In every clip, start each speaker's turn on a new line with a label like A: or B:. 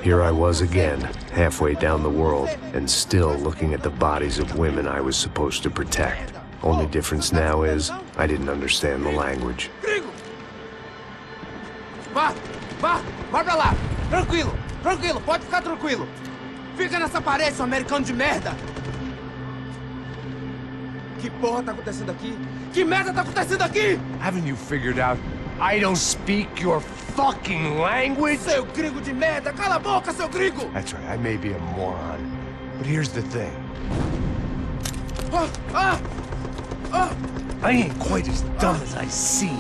A: Here I was again, halfway down the world, and still looking at the bodies of women I was supposed to protect. Only difference now is, I didn't understand the language.
B: Gringo! Vai pra lá! Tranquilo, pode ficar tranquilo! Fica nessa parede, seu americano de merda! Que porra tá acontecendo aqui? Que merda tá acontecendo aqui?
C: Haven't you figured out I don't speak your fucking language?
B: Seu gringo de merda! Cala a boca, seu gringo!
C: That's right, I may be a moron, but here's the thing. I ain't quite as dumb as I seem.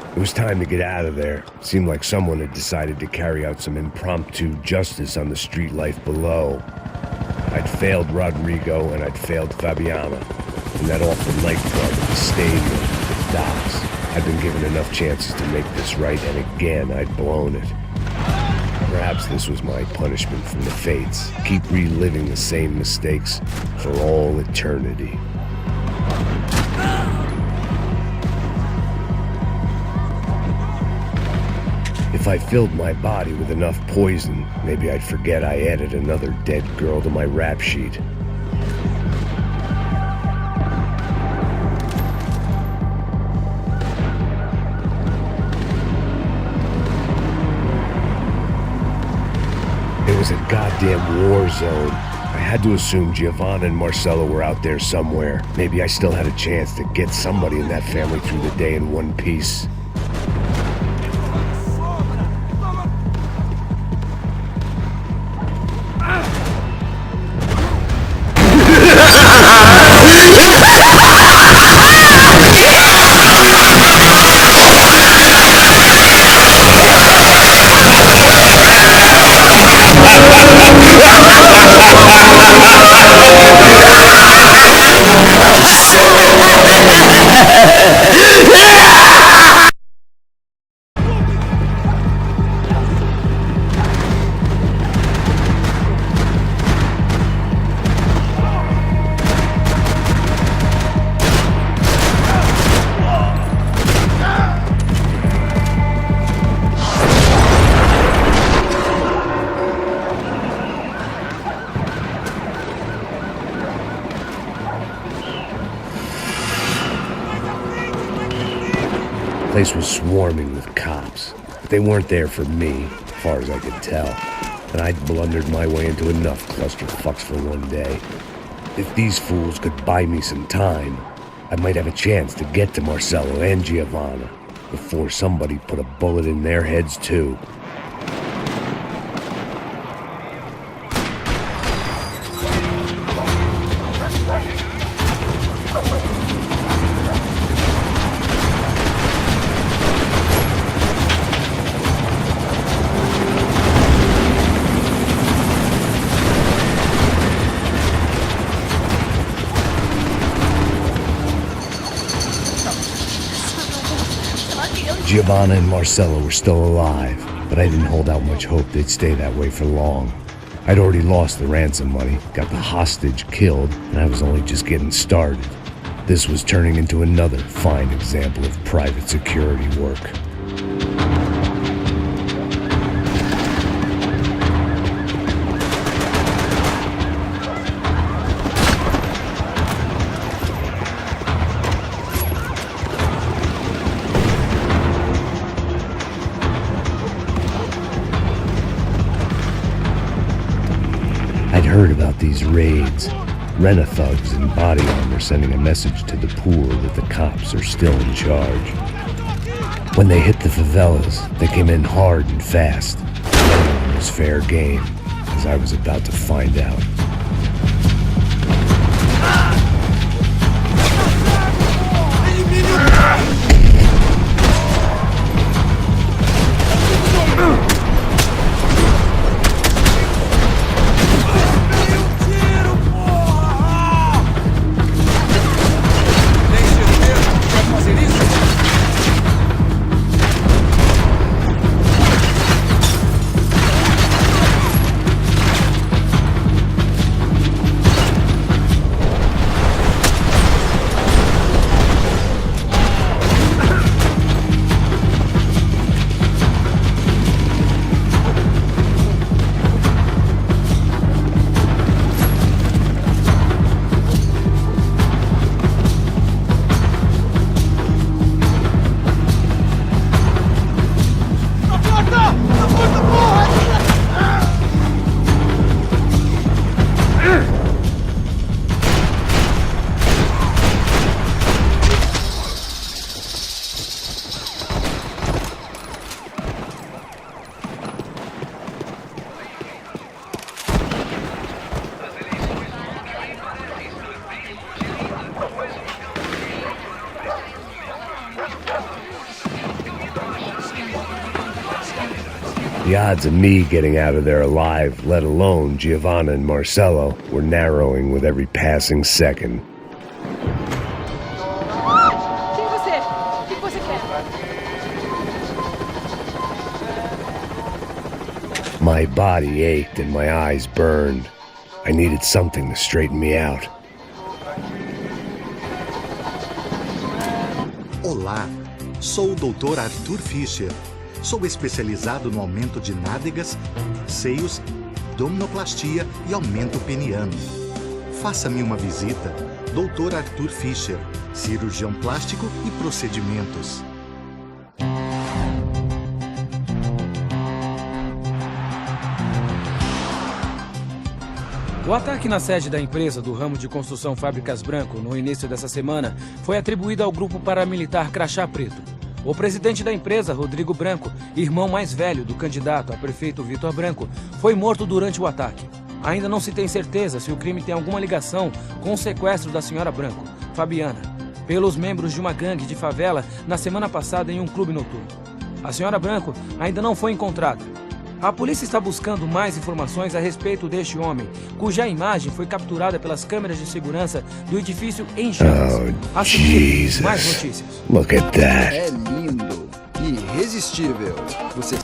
A: It was time to get out of there. Seemed like someone had decided to carry out some impromptu justice on the street life below. I'd failed Rodrigo and I'd failed Fabiana. And that awful nightclub, the stadium, the docks. I'd been given enough chances to make this right, and again I'd blown it. Perhaps this was my punishment from the fates. Keep reliving the same mistakes for all eternity. If I filled my body with enough poison, maybe I'd forget I added another dead girl to my rap sheet. It was a goddamn war zone. I had to assume Giovanna and Marcelo were out there somewhere. Maybe I still had a chance to get somebody in that family through the day in one piece. The place was swarming with cops, but they weren't there for me, as far as I could tell, and I'd blundered my way into enough clusterfucks for one day. If these fools could buy me some time, I might have a chance to get to Marcelo and Giovanna before somebody put a bullet in their heads too. Giovanna and Marcelo were still alive, but I didn't hold out much hope they'd stay that way for long. I'd already lost the ransom money, got the hostage killed, and I was only just getting started. This was turning into another fine example of private security work. I'd heard about these raids. Rent-a-thugs in body armor sending a message to the poor that the cops are still in charge. When they hit the favelas, they came in hard and fast. None was fair game, as I was about to find out. The odds of me getting out of there alive, let alone Giovanna and Marcello, were narrowing with every passing second.
D: Quem é você? O que você quer?
A: My body ached and my eyes burned. I needed something to straighten me out.
E: Olá, sou o Dr. Arthur Fischer. Sou especializado no aumento de nádegas, seios, abdominoplastia e aumento peniano. Faça-me uma visita. Dr. Arthur Fischer, cirurgião plástico e procedimentos.
F: O ataque na sede da empresa do ramo de construção Fábricas Branco no início dessa semana foi atribuído ao grupo paramilitar Crachá Preto. O presidente da empresa, Rodrigo Branco, irmão mais velho do candidato a prefeito Vitor Branco, foi morto durante o ataque. Ainda não se tem certeza se o crime tem alguma ligação com o sequestro da senhora Branco, Fabiana, pelos membros de uma gangue de favela na semana passada em um clube noturno. A senhora Branco ainda não foi encontrada. A polícia está buscando mais informações a respeito deste homem, cuja imagem foi capturada pelas câmeras de segurança do edifício em chamas.
A: Oh,
F: A seguir,
A: Jesus.
F: mais notícias.
A: Look at that.
G: É lindo, irresistível. Você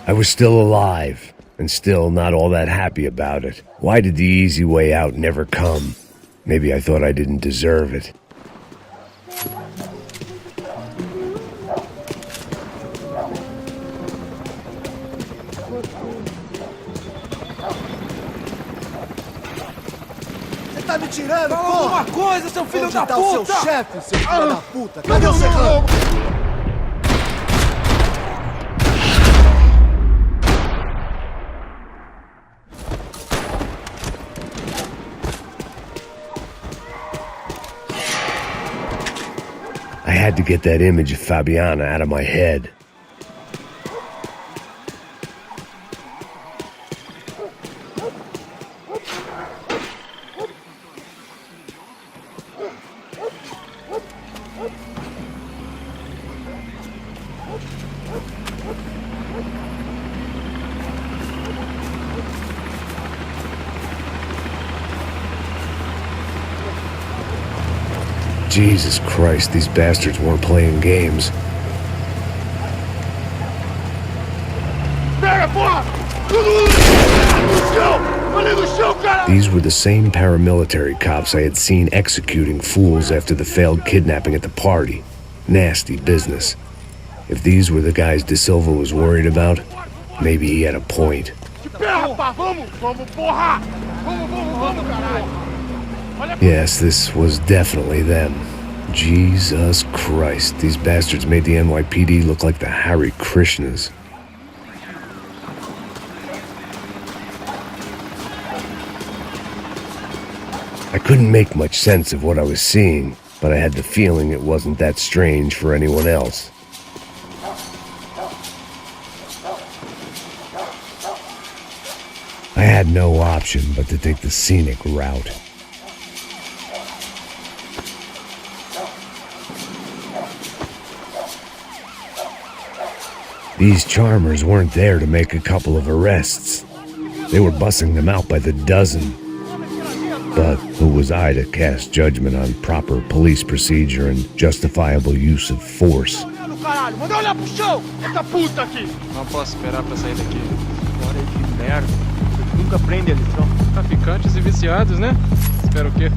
A: I was still alive, and still not all that happy about it. Why did the easy way out never come? Maybe I thought I didn't deserve it.
G: Você tá me tirando,
B: Fala
G: porra!
B: alguma coisa, seu filho
G: Onde
B: da
G: tá
B: puta!
G: o seu chefe, seu filho da puta? Cadê o serrano?
A: I had to get that image of Fabiana out of my head. Jesus Christ, these bastards weren't playing games. These were the same paramilitary cops I had seen executing fools after the failed kidnapping at the party. Nasty business. If these were the guys De Silva was worried about, maybe he had a point.
C: Vamos, porra! Vamos, caralho! Olha
A: Yes, this was definitely them. Jesus Christ, these bastards made the NYPD look like the Hare Krishnas. I couldn't make much sense of what I was seeing, but I had the feeling it wasn't that strange for anyone else. I had no option but to take the scenic route. These charmers weren't there to make a couple of arrests. They were bussing them out by the dozen. But who was I to cast judgment on proper police procedure and justifiable use of force?
H: Não posso esperar pra sair daqui. Hora de merda. Nunca prende a lição. Traficantes e viciados, né? Espera o quê?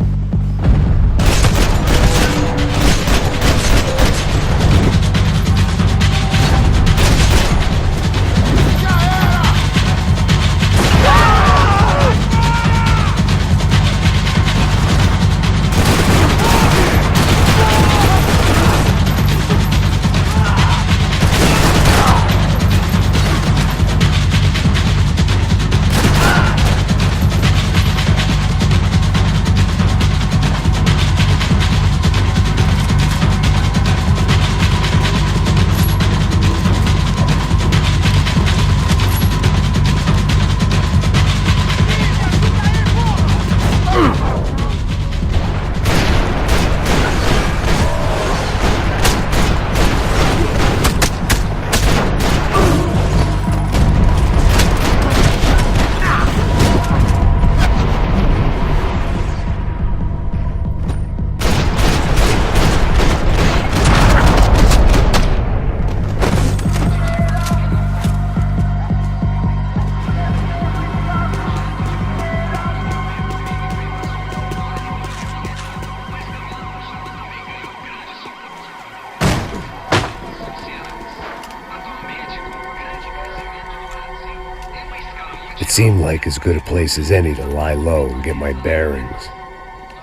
A: It seemed like as good a place as any to lie low and get my bearings.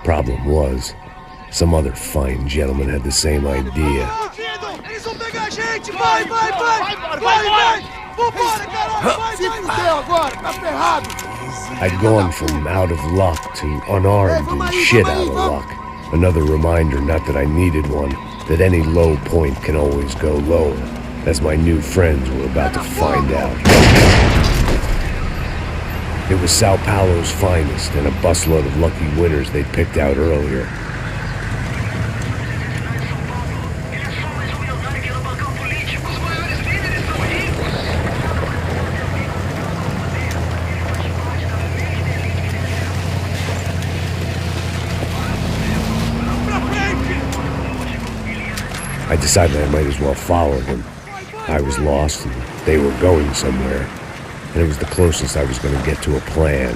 A: Problem was, some other fine gentleman had the same idea.
G: Eles vão pegar a gente! Vai! Vambora, caralho! Se fudeu agora, tá ferrado!
A: I'd gone from out of luck to unarmed and shit out of luck. Another reminder, not that I needed one, that any low point can always go lower, as my new friends were about to find out. It was Sao Paulo's finest and a busload of lucky winners they'd picked out earlier. I decided I might as well follow them. I was lost and they were going somewhere, and it was the closest I was going to get to a plan.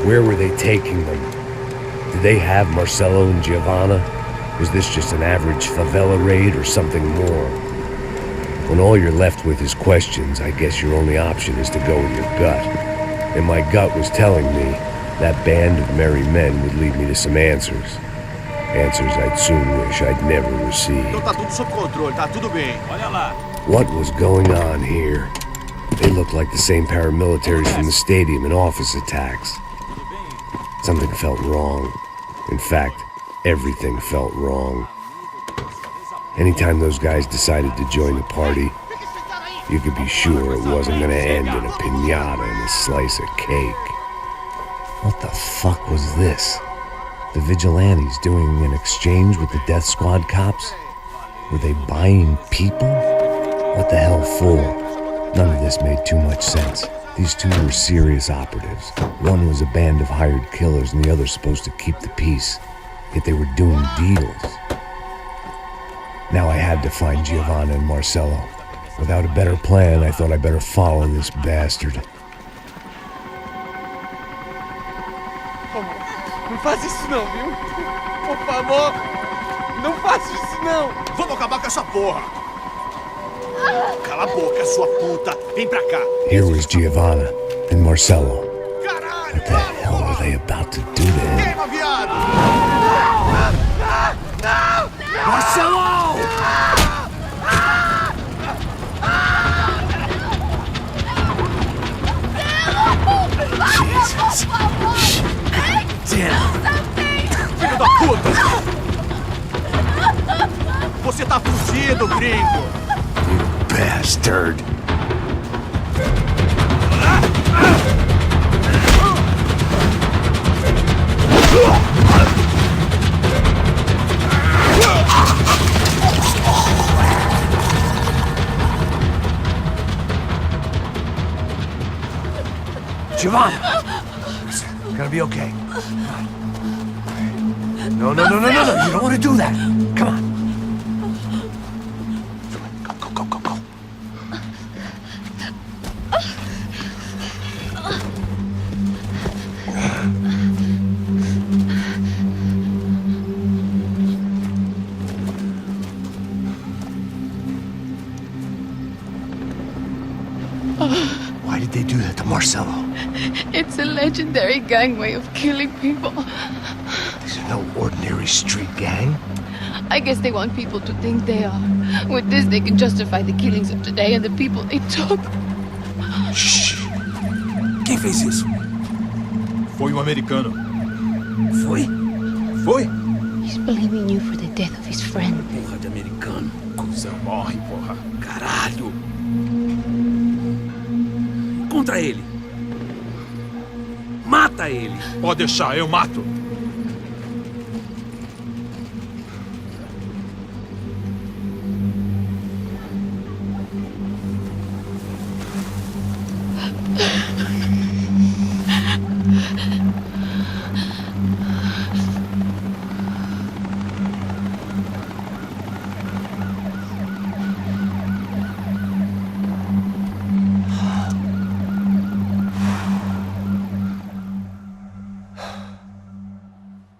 A: Where were they taking them? Did they have Marcelo and Giovanna? Was this just an average favela raid or something more? When all you're left with is questions, I guess your only option is to go with your gut. And my gut was telling me that band of merry men would lead me to some answers. Answers I'd soon wish I'd never received.
G: Então tá tudo sob controle, tá tudo bem. Olha lá.
A: What was going on here? They looked like the same paramilitaries from the stadium in office attacks. Something felt wrong. In fact, everything felt wrong. Anytime those guys decided to join the party, you could be sure it wasn't gonna end in a piñata and a slice of cake. What the fuck was this? The vigilantes doing an exchange with the death squad cops? Were they buying people? What the hell for? None of this made too much sense. These two were serious operatives. One was a band of hired killers and the other supposed to keep the peace. Yet they were doing deals. Now I had to find Giovanna and Marcelo. Without a better plan, I thought I better follow this bastard.
H: Não faz isso não, viu? Por favor, não faça isso não.
G: Vamos acabar com essa porra! Cala a boca, sua puta! Vem pra cá!
A: Here was Giovanna and Marcello.
G: Caralho!
A: What the hell were they about to do to him?
G: Queima, viado!
C: Marcelo!
A: Jesus. Damn.
G: Filho da puta! Você tá fugido, gringo!
A: Bastard.
C: Giovanna! It's gonna be okay. No. You don't want to do that. Come on. Go. Why did they do that to Marcelo?
I: It's a legendary gang way of killing people.
C: These are no ordinary street gang.
I: I guess they want people to think they are. With this, they can justify the killings of today and the people they took.
C: Shh. Quem fez isso?
G: Foi americano.
C: Foi?
I: He's blaming you for the death of his friend.
C: Porra de americano. Coisa morre, porra. Caralho. Contra ele. Mata ele.
G: Pode deixar, eu mato.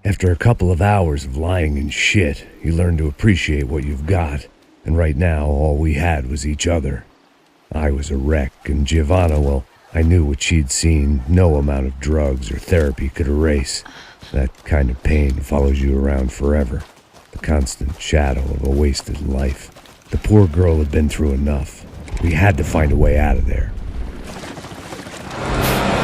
A: After a couple of hours of lying in shit, you learn to appreciate what you've got. And right now, all we had was each other. I was a wreck, and Giovanna, well, I knew what she'd seen no amount of drugs or therapy could erase. That kind of pain follows you around forever. The constant shadow of a wasted life. The poor girl had been through enough. We had to find a way out of there.